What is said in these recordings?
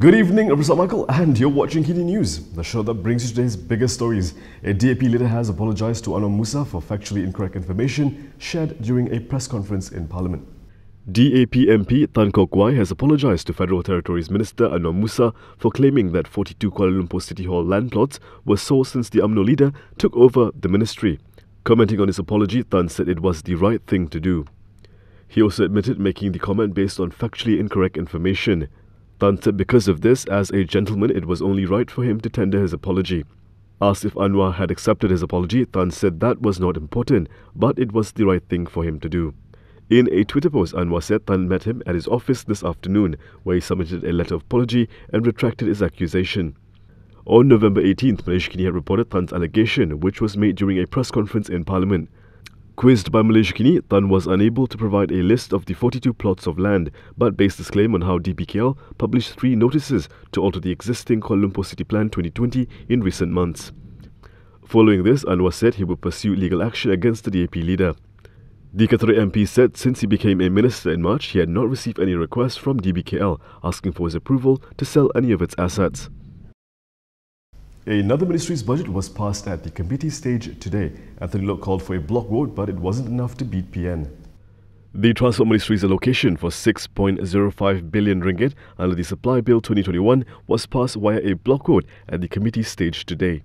Good evening, I'm Michael and you're watching Kini News, the show that brings you today's biggest stories. A DAP leader has apologised to Annuar Musa for factually incorrect information shared during a press conference in Parliament. DAP MP Tan Kok Wai has apologised to Federal Territories Minister Annuar Musa for claiming that 42 Kuala Lumpur City Hall land plots were sold since the UMNO leader took over the ministry. Commenting on his apology, Tan said it was the right thing to do. He also admitted making the comment based on factually incorrect information. Tan said because of this, as a gentleman, it was only right for him to tender his apology. Asked if Anwar had accepted his apology, Tan said that was not important, but it was the right thing for him to do. In a Twitter post, Anwar said Tan met him at his office this afternoon, where he submitted a letter of apology and retracted his accusation. On November 18th, Malaysia Kini had reported Tan's allegation, which was made during a press conference in Parliament. Quizzed by Malaysia Kini, Tan was unable to provide a list of the 42 plots of land, but based his claim on how DBKL published 3 notices to alter the existing Kuala Lumpur City Plan 2020 in recent months. Following this, Anwar said he would pursue legal action against the DAP leader. The Qatari MP said since he became a minister in March, he had not received any requests from DBKL asking for his approval to sell any of its assets. Another ministry's budget was passed at the committee stage today. Anthony Loke called for a block vote, but it wasn't enough to beat PN. The Transport Ministry's allocation for 6.05 billion ringgit under the Supply Bill 2021 was passed via a block vote at the committee stage today.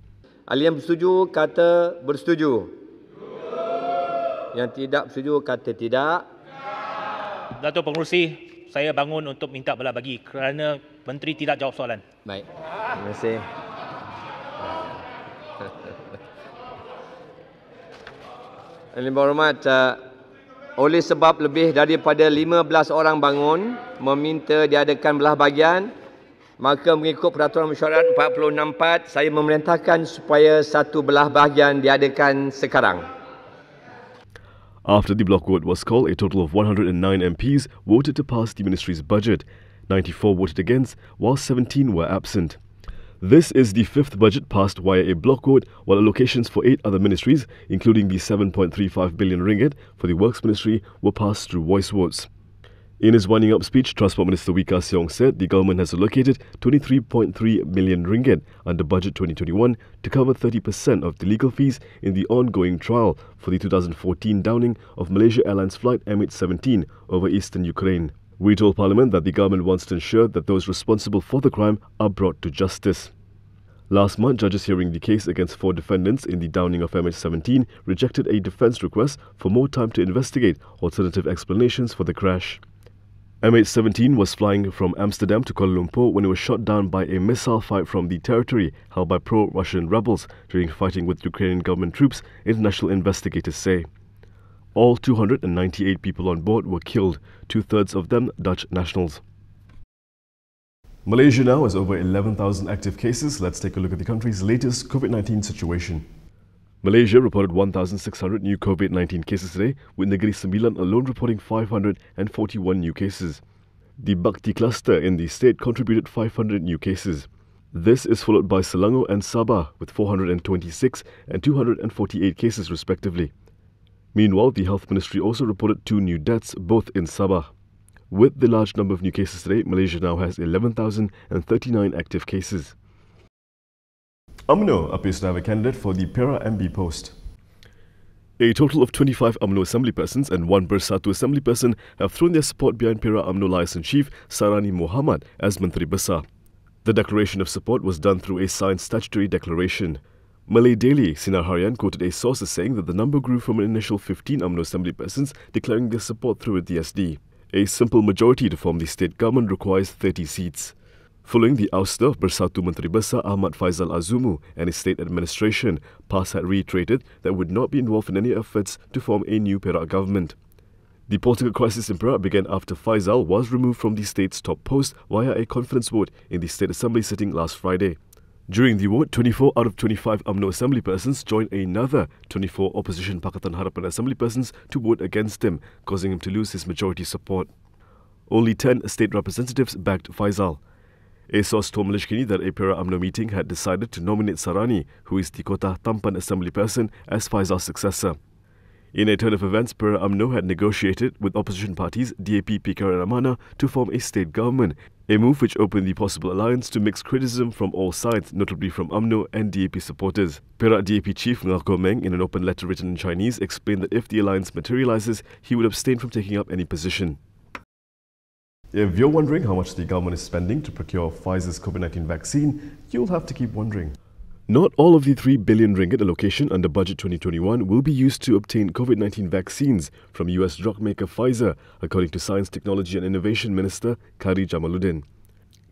Ahli yang bersetuju kata bersetuju. Yang tidak bersetuju kata tidak. Datuk Pengerusi, saya bangun untuk minta belah bagi kerana Menteri tidak jawab soalan. Baik. Terima kasih. Yang berhormat, oleh sebab lebih daripada 15 orang bangun meminta diadakan belah bahagian, maka mengikut Peraturan Mesyuarat 464, saya memerintahkan supaya satu belah bahagian diadakan sekarang. After the block vote was called, a total of 109 MPs voted to pass the ministry's budget. 94 voted against, while 17 were absent. This is the 5th budget passed via a block vote, while allocations for 8 other ministries, including the 7.35 billion ringgit for the Works Ministry, were passed through voice votes. In his winding up speech, Transport Minister Wee Ka Siong said the government has allocated 23.3 million ringgit under Budget 2021 to cover 30% of the legal fees in the ongoing trial for the 2014 downing of Malaysia Airlines flight MH17 over eastern Ukraine. We told Parliament that the government wants to ensure that those responsible for the crime are brought to justice. Last month, judges hearing the case against 4 defendants in the downing of MH17 rejected a defence request for more time to investigate alternative explanations for the crash. MH17 was flying from Amsterdam to Kuala Lumpur when it was shot down by a missile fight from the territory held by pro-Russian rebels during fighting with Ukrainian government troops, international investigators say. All 298 people on board were killed, 2/3 of them Dutch nationals. Malaysia now has over 11,000 active cases. Let's take a look at the country's latest COVID-19 situation. Malaysia reported 1,600 new COVID-19 cases today, with Negeri Sembilan alone reporting 541 new cases. The Bakti cluster in the state contributed 500 new cases. This is followed by Selangor and Sabah with 426 and 248 cases respectively. Meanwhile, the Health Ministry also reported 2 new deaths, both in Sabah. With the large number of new cases today, Malaysia now has 11,039 active cases. UMNO appears to have a candidate for the Perak MP post. A total of 25 UMNO assembly persons and 1 Bersatu assembly person have thrown their support behind Perak UMNO Liaison Chief Sarani Mohamad as Menteri Besar. The declaration of support was done through a signed statutory declaration. Malay Daily Sinar Harian quoted a source as saying that the number grew from an initial 15 UMNO assembly persons declaring their support through the SD. A simple majority to form the state government requires 30 seats. Following the ouster of Bersatu Menteri Besar Ahmad Faizal Azumu and his state administration, PAS had reiterated that would not be involved in any efforts to form a new Perak government. The political crisis in Perak began after Faizal was removed from the state's top post via a confidence vote in the State Assembly sitting last Friday. During the vote, 24 out of 25 UMNO assembly persons joined another 24 opposition Pakatan Harapan assembly persons to vote against him, causing him to lose his majority support. Only 10 state representatives backed Faizal. A source told Malaysia Kini that a Perak UMNO meeting had decided to nominate Sarani, who is the Kota Tampan assembly person, as Faizal's successor. In a turn of events, Pera UMNO had negotiated with opposition parties DAP, PKR and Amanah to form a state government, a move which opened the possible alliance to mix criticism from all sides, notably from UMNO and DAP supporters. Perak DAP chief Ngarko Meng, in an open letter written in Chinese, explained that if the alliance materializes, he would abstain from taking up any position. If you're wondering how much the government is spending to procure Pfizer's COVID-19 vaccine, you'll have to keep wondering. Not all of the 3 billion ringgit allocation under Budget 2021 will be used to obtain COVID-19 vaccines from US drug maker Pfizer, according to Science, Technology and Innovation Minister Khairi Jamaluddin.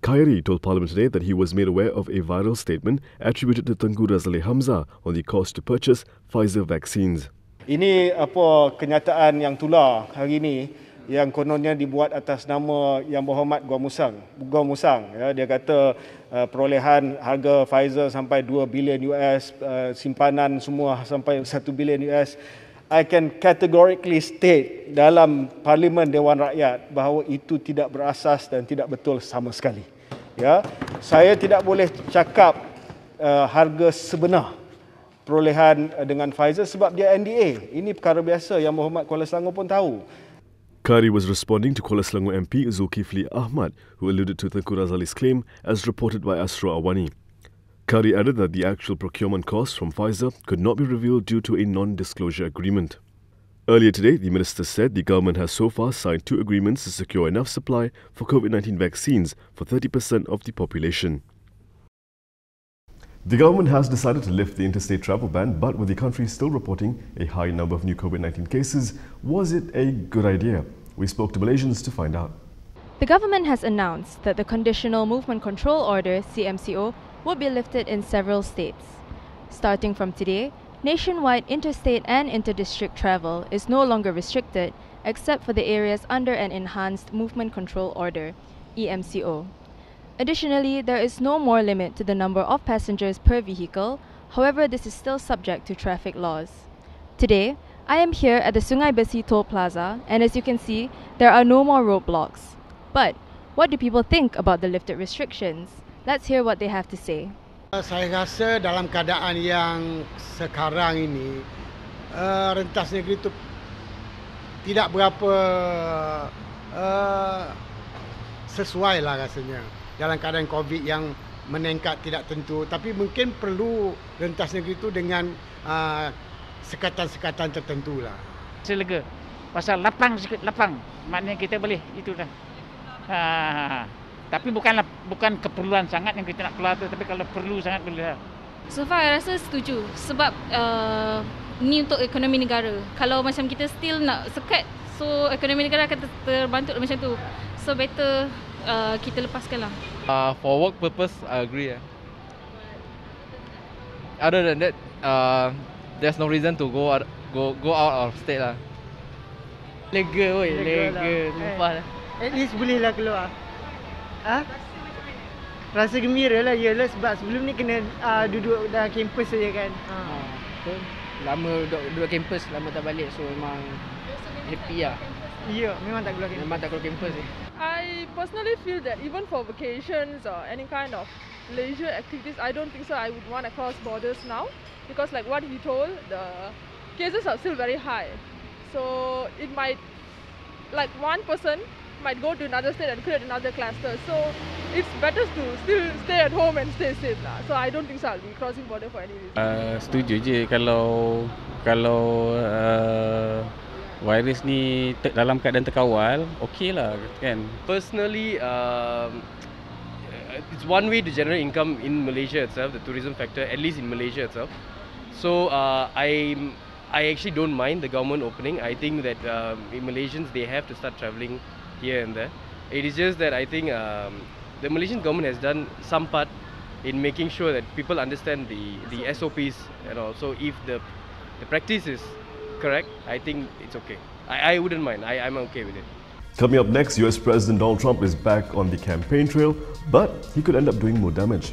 Khairi told Parliament today that he was made aware of a viral statement attributed to Tengku Razaleigh Hamzah on the cost to purchase Pfizer vaccines. Ini kenyataan yang tular hari ini yang kononnya dibuat atas nama Yang Berhormat Gua Musang. Ya, dia kata perolehan harga Pfizer sampai 2 bilion US, simpanan semua sampai 1 bilion US. I can categorically state dalam Parlimen Dewan Rakyat bahawa itu tidak berasas dan tidak betul sama sekali. Ya, saya tidak boleh cakap harga sebenar perolehan dengan Pfizer sebab dia NDA. Ini perkara biasa yang Berhormat Kuala Selangor pun tahu. Khairi was responding to Kuala Selangor MP Zulkifli Ahmad, who alluded to Tengku Razalegh's claim as reported by Asra Awani. Khairi added that the actual procurement costs from Pfizer could not be revealed due to a non-disclosure agreement. Earlier today, the minister said the government has so far signed 2 agreements to secure enough supply for COVID-19 vaccines for 30% of the population. The government has decided to lift the interstate travel ban, but with the country still reporting a high number of new COVID-19 cases, was it a good idea? We spoke to Malaysians to find out. The government has announced that the Conditional Movement Control Order, CMCO, will be lifted in several states. Starting from today, nationwide interstate and interdistrict travel is no longer restricted except for the areas under an Enhanced Movement Control Order, EMCO. Additionally, there is no more limit to the number of passengers per vehicle. However, this is still subject to traffic laws. Today, I am here at the Sungai Besi Toll Plaza, and as you can see, there are no more roadblocks. But what do people think about the lifted restrictions? Let's hear what they have to say. Saya rasa dalam keadaan yang sekarang ini, rentas negeri itu tidak berapa sesuai lah rasanya. Dalam keadaan COVID yang meningkat tidak tentu, tapi mungkin perlu rentas negeri itu dengan sekatan-sekatan tertentu lah. Saya lega pasal lapang sikit, lapang maknanya kita boleh itulah. Tapi bukan keperluan sangat yang kita nak keluar tu, tapi kalau perlu sangat boleh. So far saya rasa setuju sebab ni untuk ekonomi negara. Kalau macam kita still nak sekat, so ekonomi negara akan terbantu macam tu. So better kita lepaskan lah. For work purpose, I agree. Other than that, there's no reason to go out of state lah. Lega, lega. At least bolehlah keluar. Rasa gembira lah, yalah sebab sebelum ni kena duduk dalam kampus saja kan. Betul. Lama duduk kampus, lama tak balik, so memang happy lah. Ya, memang tak keluar kampus. Memang tak keluar kampus. I personally feel that even for vacations or any kind of leisure activities, I don't think so I would want to cross borders now, because like what he told, the cases are still very high. So it might, like one person might go to another state and create another cluster. So it's better to still stay at home and stay safe lah. So I don't think so I'll be crossing border for any reason. Setuju je kalau virus ni dalam keadaan terkawal, okey lah kan. Personally, it's one way to generate income in Malaysia itself, the tourism factor, at least in Malaysia itself. So I actually don't mind the government opening. I think that Malaysians, they have to start travelling here and there. It is just that I think the Malaysian government has done some part in making sure that people understand the SOPs and all. So if the practice is correct, I think it's okay. I wouldn't mind. I'm okay with it. Coming up next, US President Donald Trump is back on the campaign trail, but he could end up doing more damage.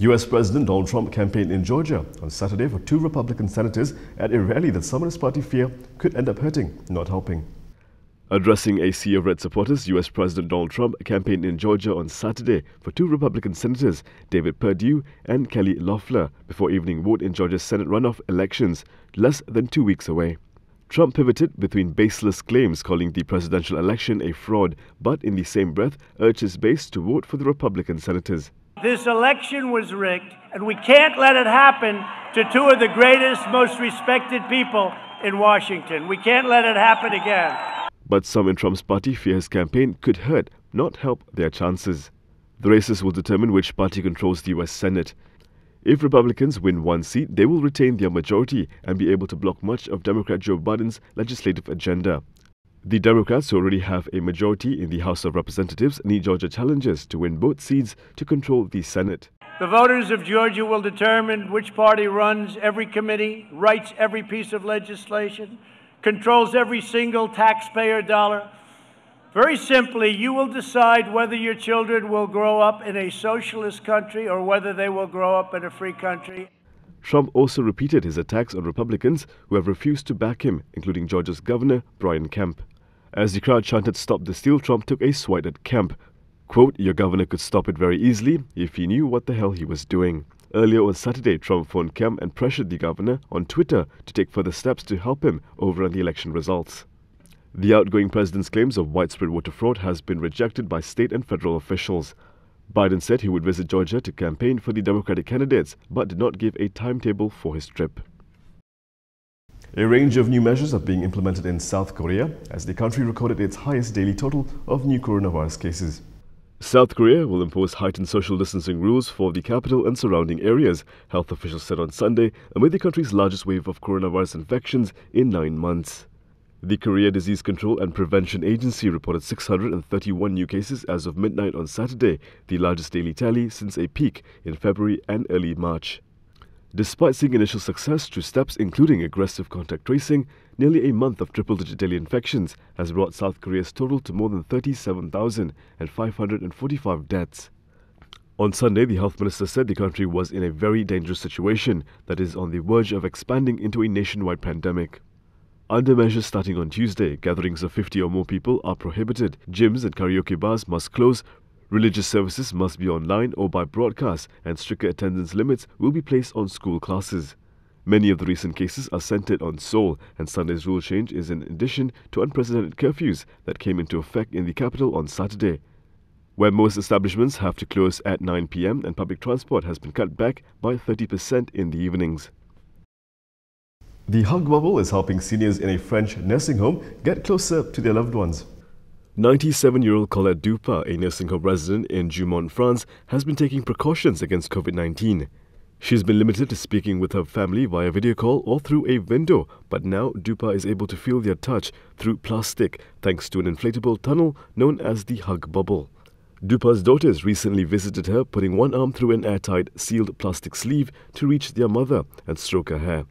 US President Donald Trump campaigned in Georgia on Saturday for 2 Republican senators at a rally that some in his party fear could end up hurting, not helping. Addressing a sea of red supporters, US President Donald Trump campaigned in Georgia on Saturday for two Republican senators, David Perdue and Kelly Loeffler, before evening vote in Georgia's Senate runoff elections, less than 2 weeks away. Trump pivoted between baseless claims calling the presidential election a fraud, but in the same breath urged his base to vote for the Republican senators. This election was rigged, and we can't let it happen to two of the greatest, most respected people in Washington. We can't let it happen again. But some in Trump's party fear his campaign could hurt, not help their chances. The races will determine which party controls the US Senate. If Republicans win one seat, they will retain their majority and be able to block much of Democrat Joe Biden's legislative agenda. The Democrats, who already have a majority in the House of Representatives, need Georgia challengers to win both seats to control the Senate. The voters of Georgia will determine which party runs every committee, writes every piece of legislation, controls every single taxpayer dollar. Very simply, you will decide whether your children will grow up in a socialist country or whether they will grow up in a free country. Trump also repeated his attacks on Republicans who have refused to back him, including Georgia's Governor Brian Kemp. As the crowd chanted "Stop the Steal," Trump took a swipe at Kemp. Quote, "Your governor could stop it very easily if he knew what the hell he was doing." Earlier on Saturday, Trump phoned Kemp and pressured the governor on Twitter to take further steps to help him overrun the election results. The outgoing president's claims of widespread voter fraud has been rejected by state and federal officials. Biden said he would visit Georgia to campaign for the Democratic candidates, but did not give a timetable for his trip. A range of new measures are being implemented in South Korea as the country recorded its highest daily total of new coronavirus cases. South Korea will impose heightened social distancing rules for the capital and surrounding areas, health officials said on Sunday, amid the country's largest wave of coronavirus infections in 9 months. The Korea Disease Control and Prevention Agency reported 631 new cases as of midnight on Saturday, the largest daily tally since a peak in February and early March. Despite seeing initial success through steps including aggressive contact tracing, nearly a month of triple-digit daily infections has brought South Korea's total to more than 37,545 deaths. On Sunday, the health minister said the country was in a very dangerous situation that is on the verge of expanding into a nationwide pandemic. Under measures starting on Tuesday, gatherings of 50 or more people are prohibited, gyms and karaoke bars must close, religious services must be online or by broadcast, and stricter attendance limits will be placed on school classes. Many of the recent cases are centered on Seoul, and Sunday's rule change is in addition to unprecedented curfews that came into effect in the capital on Saturday, where most establishments have to close at 9 p.m. and public transport has been cut back by 30% in the evenings. The hug bubble is helping seniors in a French nursing home get closer to their loved ones. 97-year-old Colette Dupas, a nursing home resident in Jumont, France, has been taking precautions against COVID-19. She's been limited to speaking with her family via video call or through a window, but now Dupas is able to feel their touch through plastic thanks to an inflatable tunnel known as the hug bubble. Dupas' daughters recently visited her, putting one arm through an airtight, sealed plastic sleeve to reach their mother and stroke her hair.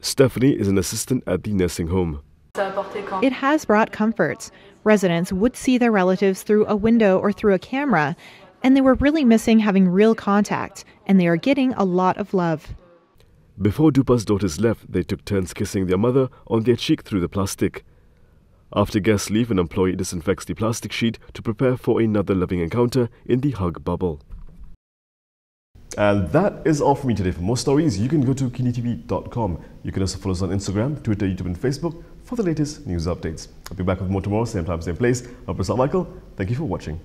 Stephanie is an assistant at the nursing home. It has brought comforts. Residents would see their relatives through a window or through a camera, and they were really missing having real contact, and they are getting a lot of love. Before Dupas' daughters left, they took turns kissing their mother on their cheek through the plastic. After guests leave, an employee disinfects the plastic sheet to prepare for another loving encounter in the hug bubble. And that is all from me today. For more stories, you can go to KiniTV.com. You can also follow us on Instagram, Twitter, YouTube and Facebook for the latest news updates. I'll be back with more tomorrow, same time, same place. I'm Prasad Michael. Thank you for watching.